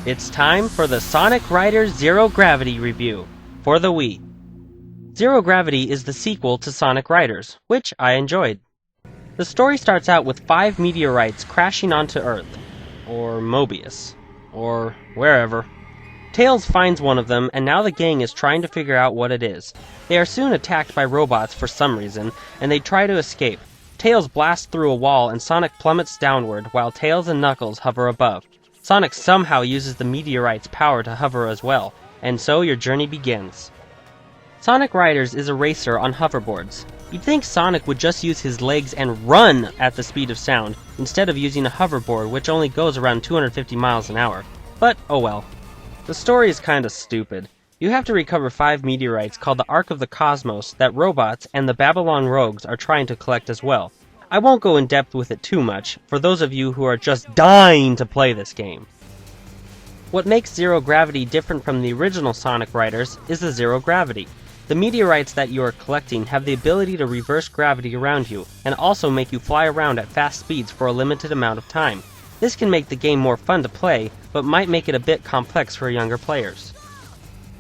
It's time for the Sonic Riders Zero Gravity review for the Wii. Zero Gravity is the sequel to Sonic Riders, which I enjoyed. The story starts out with 5 meteorites crashing onto Earth, or Mobius, or wherever. Tails finds one of them, and now the gang is trying to figure out what it is. They are soon attacked by robots for some reason, and they try to escape. Tails blasts through a wall and Sonic plummets downward while Tails and Knuckles hover above. Sonic somehow uses the meteorite's power to hover as well, and so your journey begins. Sonic Riders is a racer on hoverboards. You'd think Sonic would just use his legs and run at the speed of sound, instead of using a hoverboard which only goes around 250 miles an hour. But oh well. The story is kinda stupid. You have to recover 5 meteorites called the Ark of the Cosmos that robots and the Babylon Rogues are trying to collect as well. I won't go in depth with it too much, for those of you who are just dying to play this game. What makes Zero Gravity different from the original Sonic Riders is the zero gravity. The meteorites that you are collecting have the ability to reverse gravity around you, and also make you fly around at fast speeds for a limited amount of time. This can make the game more fun to play, but might make it a bit complex for younger players.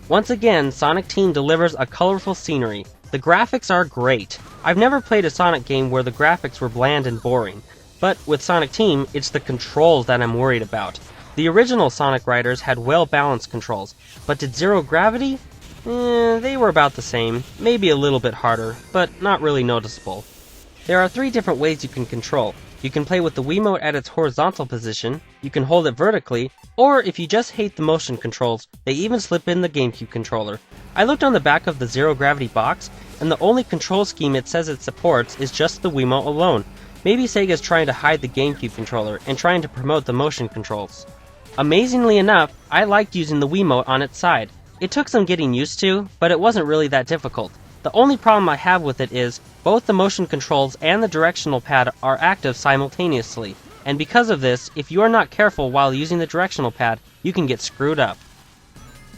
Once again, Sonic Team delivers a colorful scenery. The graphics are great. I've never played a Sonic game where the graphics were bland and boring, but with Sonic Team, it's the controls that I'm worried about. The original Sonic Riders had well-balanced controls, but did Zero Gravity? They were about the same, maybe a little bit harder, but not really noticeable. There are 3 different ways you can control. You can play with the Wiimote at its horizontal position, you can hold it vertically, or if you just hate the motion controls, they even slip in the GameCube controller. I looked on the back of the Zero Gravity box, and the only control scheme it says it supports is just the Wiimote alone. Maybe Sega's trying to hide the GameCube controller and trying to promote the motion controls. Amazingly enough, I liked using the Wiimote on its side. It took some getting used to, but it wasn't really that difficult. The only problem I have with it is, both the motion controls and the directional pad are active simultaneously, and because of this, if you are not careful while using the directional pad, you can get screwed up.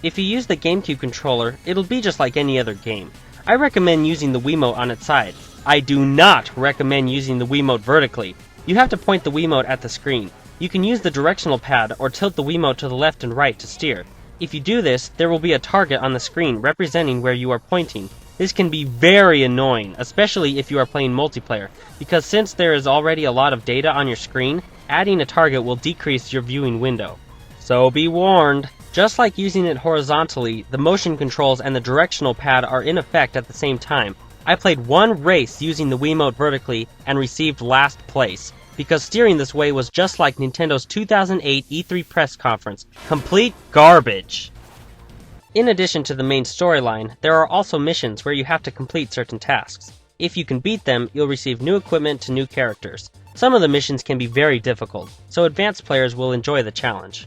If you use the GameCube controller, it'll be just like any other game. I recommend using the Wiimote on its side. I do not recommend using the Wiimote vertically. You have to point the Wiimote at the screen. You can use the directional pad or tilt the Wiimote to the left and right to steer. If you do this, there will be a target on the screen representing where you are pointing. This can be very annoying, especially if you are playing multiplayer, because since there is already a lot of data on your screen, adding a target will decrease your viewing window. So be warned! Just like using it horizontally, the motion controls and the directional pad are in effect at the same time. I played one race using the Wiimote vertically and received last place, because steering this way was just like Nintendo's 2008 E3 press conference. Complete garbage! In addition to the main storyline, there are also missions where you have to complete certain tasks. If you can beat them, you'll receive new equipment to new characters. Some of the missions can be very difficult, so advanced players will enjoy the challenge.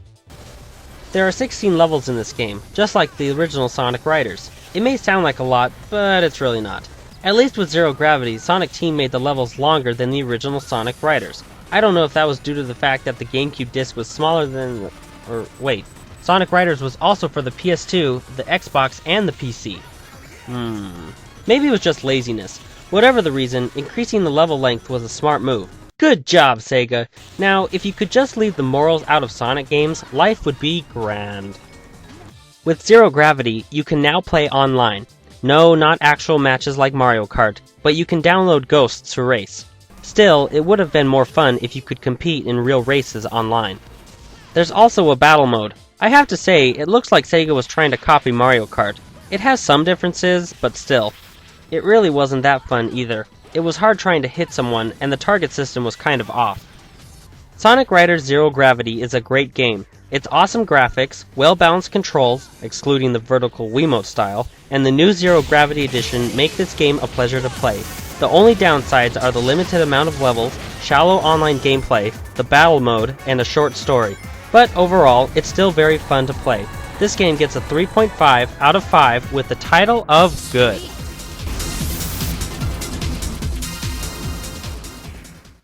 There are 16 levels in this game, just like the original Sonic Riders. It may sound like a lot, but it's really not. At least with Zero Gravity, Sonic Team made the levels longer than the original Sonic Riders. I don't know if that was due to the fact that the GameCube disc was smaller than... Sonic Riders was also for the PS2, the Xbox, and the PC. Maybe it was just laziness. Whatever the reason, increasing the level length was a smart move. Good job, Sega! Now, if you could just leave the morals out of Sonic games, life would be grand. With Zero Gravity, you can now play online. No, not actual matches like Mario Kart, but you can download Ghosts to race. Still, it would have been more fun if you could compete in real races online. There's also a battle mode. I have to say, it looks like Sega was trying to copy Mario Kart. It has some differences, but still. It really wasn't that fun either. It was hard trying to hit someone, and the target system was kind of off. Sonic Riders Zero Gravity is a great game. Its awesome graphics, well-balanced controls, excluding the vertical Wiimote style, and the new Zero Gravity edition make this game a pleasure to play. The only downsides are the limited amount of levels, shallow online gameplay, the battle mode, and a short story. But overall, it's still very fun to play. This game gets a 3.5 out of 5 with the title of good.